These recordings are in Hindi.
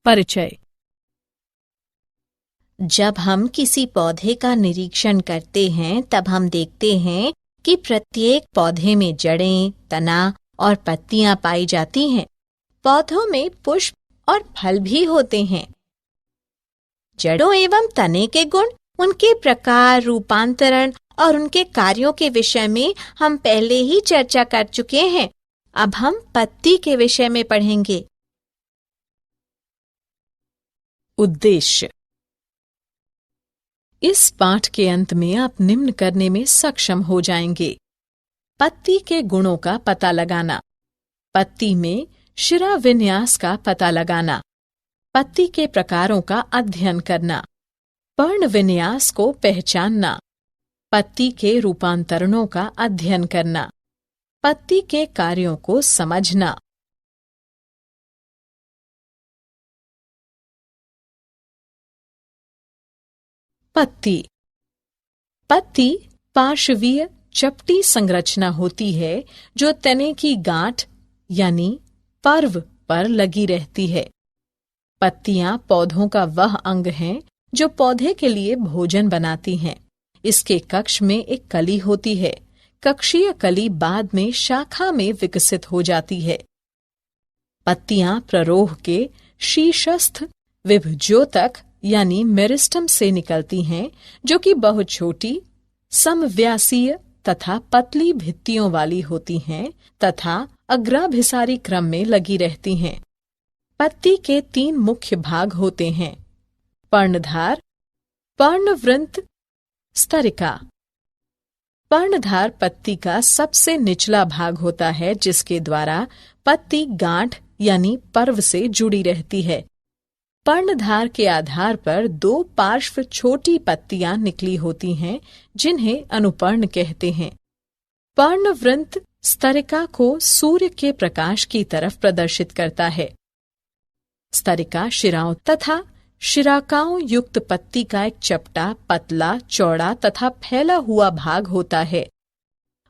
परिचय। जब हम किसी पौधे का निरीक्षण करते हैं तब हम देखते हैं कि प्रत्येक पौधे में जड़ें, तना और पत्तियां पाई जाती हैं। पौधों में पुष्प और फल भी होते हैं। जड़ों एवं तने के गुण, उनके प्रकार, रूपांतरण और उनके कार्यों के विषय में हम पहले ही चर्चा कर चुके हैं। अब हम पत्ती के विषय में पढ़ेंगे। उद्देश्य। इस पाठ के अंत में आप निम्न करने में सक्षम हो जाएंगे। पत्ती के गुणों का पता लगाना, पत्ती में शिरा विन्यास का पता लगाना, पत्ती के प्रकारों का अध्ययन करना, पर्ण विन्यास को पहचानना, पत्ती के रूपांतरणों का अध्ययन करना, पत्ती के कार्यों को समझना। पत्ती। पत्ती पार्श्वीय चपटी संरचना होती है जो तने की गांठ यानी पर्व पर लगी रहती है। पत्तियां पौधों का वह अंग हैं जो पौधे के लिए भोजन बनाती हैं। इसके कक्ष में एक कली होती है। कक्षीय कली बाद में शाखा में विकसित हो जाती है। पत्तियां प्ररोह के शीर्षस्थ विभज्योतक यानी मेरिस्टम से निकलती हैं, जो कि बहुत छोटी, समव्यासीय तथा पतली भित्तियों वाली होती हैं तथा अग्राभिसारी क्रम में लगी रहती हैं। पत्ती के 3 मुख्य भाग होते हैं: पर्णधार, पर्णवृंत, स्तरिका। पर्णधार पत्ती का सबसे निचला भाग होता है, जिसके द्वारा पत्ती गांठ यानी पर्व से जुड़ी रहती है। पर्णधार के आधार पर 2 पार्श्व छोटी पत्तियां निकली होती हैं, जिन्हें अनुपर्ण कहते हैं। पर्णवृंत स्तरिका को सूर्य के प्रकाश की तरफ प्रदर्शित करता है। स्तरिका शिराओं तथा शिराकाओं युक्त पत्ती का एक चपटा, पतला, चौड़ा तथा फैला हुआ भाग होता है।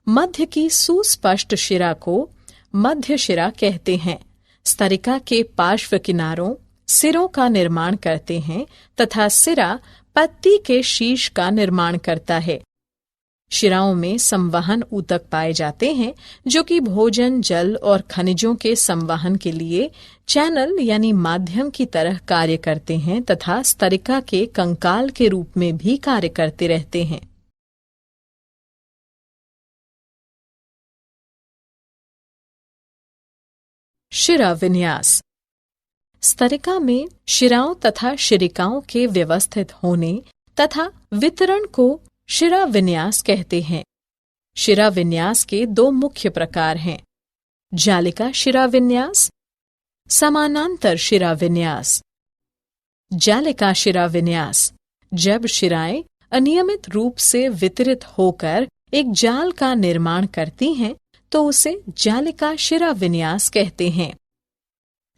मध्य की सुस्पष्ट शिरा को मध्य शिरा कहते हैं। स्तरिका के पार्श्व किनारों सिरों का निर्माण करते हैं तथा सिरा पत्ती के शीर्ष का निर्माण करता है। शिराओं में संवहन ऊतक पाए जाते हैं, जो कि भोजन, जल और खनिजों के संवहन के लिए चैनल यानी माध्यम की तरह कार्य करते हैं तथा स्तरिका के कंकाल के रूप में भी कार्य करते रहते हैं। शिरा विन्यास। स्तरिका में शिराओं तथा शिरिकाओं के व्यवस्थित होने तथा वितरण को शिरा विन्यास कहते हैं। शिरा विन्यास के 2 मुख्य प्रकार हैं: जालिका शिरा विन्यास, समानांतर शिरा विन्यास। जालिका शिरा विन्यास, जब शिराएं अनियमित रूप से वितरित होकर एक जाल का निर्माण करती हैं, तो उसे जालिका शिरा विन्यास कहते हैं।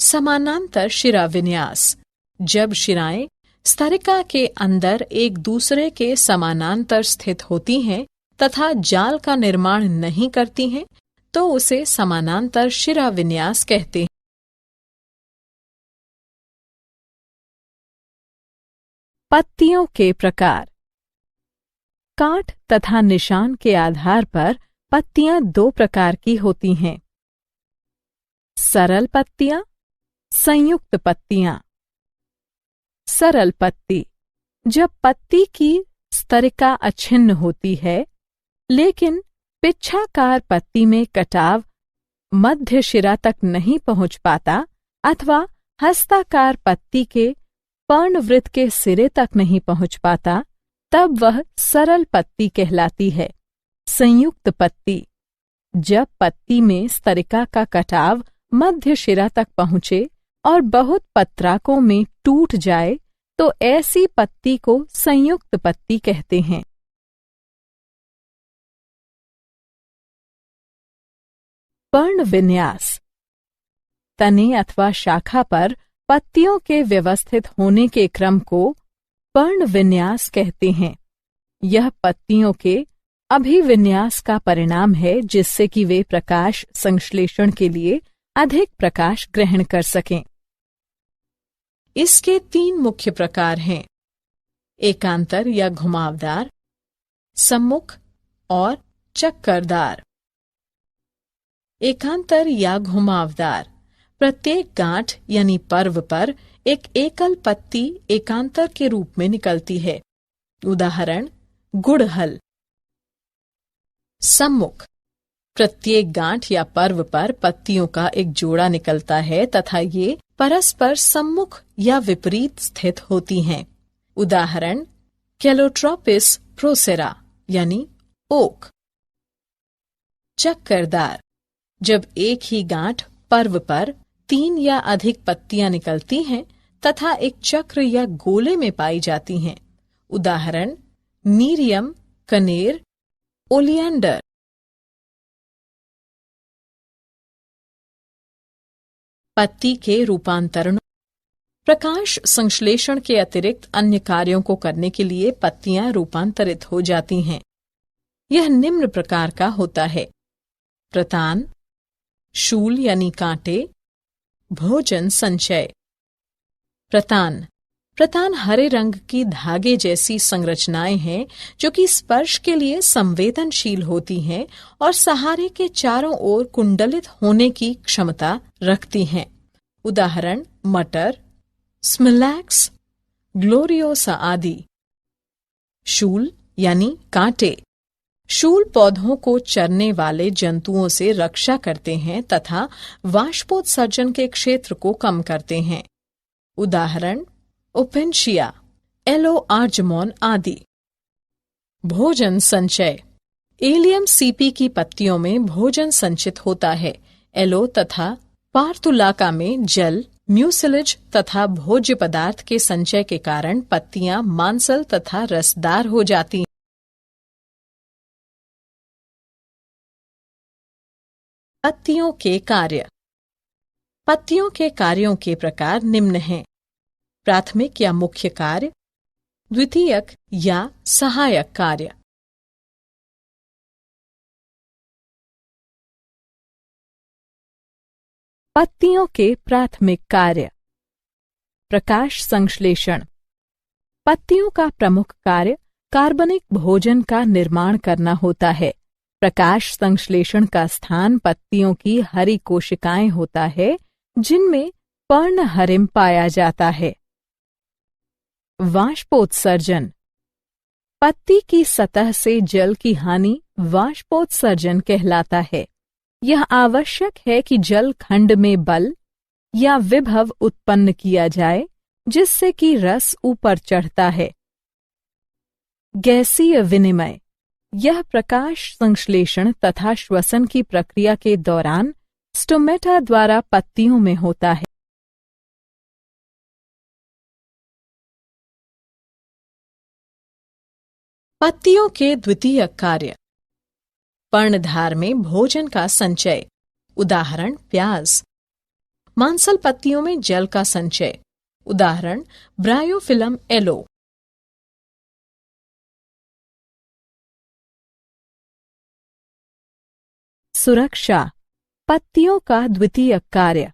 समानांतर शिरा विन्यास, जब शिराएं स्तरिका के अंदर एक दूसरे के समानांतर स्थित होती हैं तथा जाल का निर्माण नहीं करती हैं, तो उसे समानांतर शिरा विन्यास कहते हैं। पत्तियों के प्रकार। कांट तथा निशान के आधार पर पत्तियां 2 प्रकार की होती हैं: सरल पत्तियां, संयुक्त पत्तियां। सरल पत्ती, जब पत्ती की स्तरिका अछिन्न होती है, लेकिन पिच्छाकार पत्ती में कटाव मध्य शिरा तक नहीं पहुंच पाता अथवा हस्ताकार पत्ती के पर्णवृत्त के सिरे तक नहीं पहुंच पाता, तब वह सरल पत्ती कहलाती है। संयुक्त पत्ती, जब पत्ती में स्तरिका का कटाव मध्य शिरा तक पहुंचे और बहुत पत्राकों में टूट जाए, तो ऐसी पत्ती को संयुक्त पत्ती कहते हैं। पर्ण विन्यास। तने अथवा शाखा पर पत्तियों के व्यवस्थित होने के क्रम को पर्ण विन्यास कहते हैं। यह पत्तियों के अभिविन्यास का परिणाम है, जिससे कि वे प्रकाश संश्लेषण के लिए अधिक प्रकाश ग्रहण कर सकें। इसके 3 मुख्य प्रकार हैं: एकांतर या घुमावदार, सम्मुख और चक्करदार। एकांतर या घुमावदार प्रत्येक गांठ यानी पर्व पर एक एकल पत्ती एकांतर के रूप में निकलती है। उदाहरण गुड़हल। सम्मुख प्रत्येक गांठ या पर्व पर पत्तियों का एक जोड़ा निकलता है तथा ये परस्पर सम्मुख या विपरीत स्थित होती हैं। उदाहरण कैलोट्रोपिस प्रोसेरा यानी ओक। चक्करदार जब एक ही गांठ पर्व पर 3 या अधिक पत्तियां निकलती हैं तथा एक चक्र या गोले में पाई जाती हैं। उदाहरण नीरियम, कनेर, ओलियंडर। पत्ती के रूपांतरण। प्रकाश संश्लेषण के अतिरिक्त अन्य कार्यों को करने के लिए पत्तियां रूपांतरित हो जाती हैं। यह निम्न प्रकार का होता है: प्रतान, शूल यानी कांटे, भोजन संचय। प्रतान हरे रंग की धागे जैसी संरचनाएं हैं जो कि स्पर्श के लिए संवेदनशील होती हैं और सहारे के चारों ओर कुंडलित होने की क्षमता रखती हैं। उदाहरण मटर, स्मिलैक्स, ग्लोरियोसा आदि। शूल यानी कांटे। शूल पौधों को चरने वाले जंतुओं से रक्षा करते हैं तथा वाष्पोत्सर्जन के क्षेत्र को कम करते हैं। उदाहरण ओपेंशिया, एलो आर्जमोन आदि। भोजन संचय। एलियम सीपी की पत्तियों में भोजन संचित होता है। एलो तथा पार्थुलाका में जल, म्यूसिलेज तथा भोज्य पदार्थ के संचय के कारण पत्तियां मांसल तथा रसदार हो जाती हैं। पत्तियों के कार्य। पत्तियों के कार्यों के प्रकार निम्न हैं: प्राथमिक या मुख्य कार्य, द्वितीयक या सहायक कार्य। पत्तियों के प्राथमिक कार्य। प्रकाश संश्लेषण। पत्तियों का प्रमुख कार्य कार्बनिक भोजन का निर्माण करना होता है। प्रकाश संश्लेषण का स्थान पत्तियों की हरी कोशिकाएं होता है जिनमें पर्णहरिम पाया जाता है। वाष्पोत्सर्जन। पत्ती की सतह से जल की हानि वाष्पोत्सर्जन कहलाता है। यह आवश्यक है कि जल खंड में बल या विभव उत्पन्न किया जाए जिससे कि रस ऊपर चढ़ता है। गैसीय विनिमय। यह प्रकाश संश्लेषण तथा श्वसन की प्रक्रिया के दौरान स्टोमेटा द्वारा पत्तियों में होता है। पत्तियों के द्वितीयक कार्य। पर्णधार में भोजन का संचय। उदाहरण प्याज। मांसल पत्तियों में जल का संचय। उदाहरण ब्रायोफिलम एलो। सुरक्षा। पत्तियों का द्वितीयक कार्य।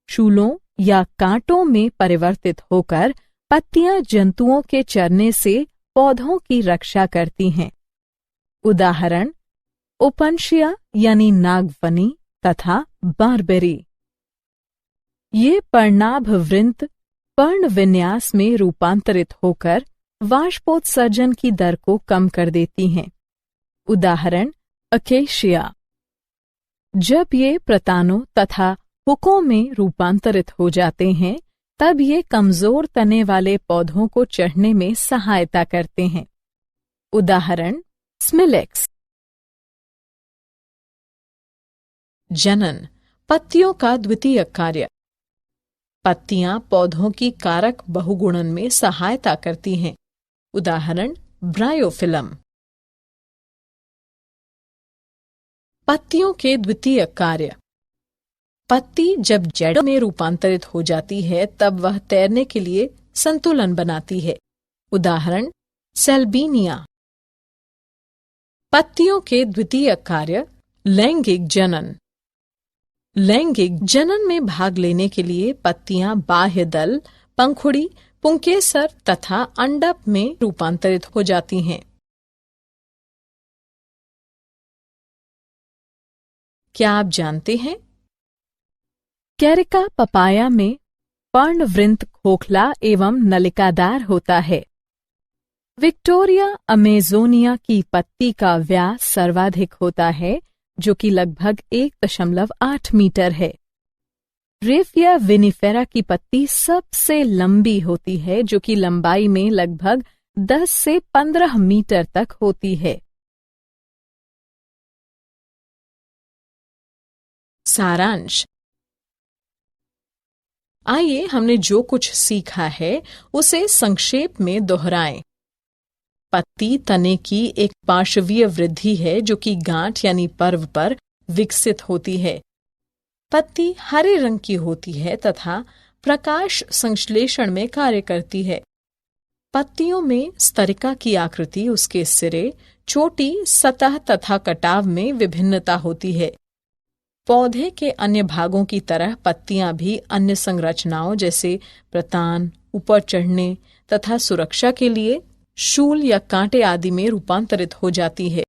शूलों या कांटों में परिवर्तित होकर पत्तियां जंतुओं के चरने से पौधों की रक्षा करती हैं। उदाहरण ओपनशिया यानी नागफनी तथा बारबेरी। ये पर्णाभवृंत पर्ण विन्यास में रूपांतरित होकर वाष्पोत्सर्जन की दर को कम कर देती हैं। उदाहरण अकेशिया। जब ये प्रतानों तथा हुकों में रूपांतरित हो जाते हैं तब ये कमजोर तने वाले पौधों को चढ़ने में सहायता करते हैं। उदाहरण स्मिलेक्स। जनन। पत्तियों का द्वितीयक कार्य। पत्तियां पौधों की कारक बहुगुणन में सहायता करती हैं। उदाहरण ब्रायोफिलम। पत्तियों के द्वितीयक कार्य। पत्ती जब जड़ में रूपांतरित हो जाती है तब वह तैरने के लिए संतुलन बनाती है। उदाहरण सेल्बीनिया। पत्तियों के द्वितीयक कार्य लैंगिक जनन। लैंगिक जनन में भाग लेने के लिए पत्तियां बाह्य दल, पंखुड़ी, पुंकेसर तथा अंडप में रूपांतरित हो जाती हैं। क्या आप जानते हैं? कैरिका पपाया में पर्णवृंत खोखला एवं नलिकादार होता है। विक्टोरिया अमेजोनिया की पत्ती का व्यास सर्वाधिक होता है, जो कि लगभग 1.8 मीटर है। रेफिया विनिफेरा की पत्ती सबसे लंबी होती है, जो कि लंबाई में लगभग 10 से 15 मीटर तक होती है। सारांश। आइए हमने जो कुछ सीखा है उसे संक्षेप में दोहराएं। पत्ती तने की एक पार्श्वीय वृद्धि है जो कि गांठ यानी पर्व पर विकसित होती है। पत्ती हरे रंग की होती है तथा प्रकाश संश्लेषण में कार्य करती है। पत्तियों में स्तरिका की आकृति, उसके सिरे, चोटी, सतह तथा कटाव में विभिन्नता होती है। पौधे के अन्य भागों की तरह पत्तियां भी अन्य संरचनाओं जैसे प्रतान, ऊपर चढ़ने तथा सुरक्षा के लिए शूल या कांटे आदि में रूपांतरित हो जाती है।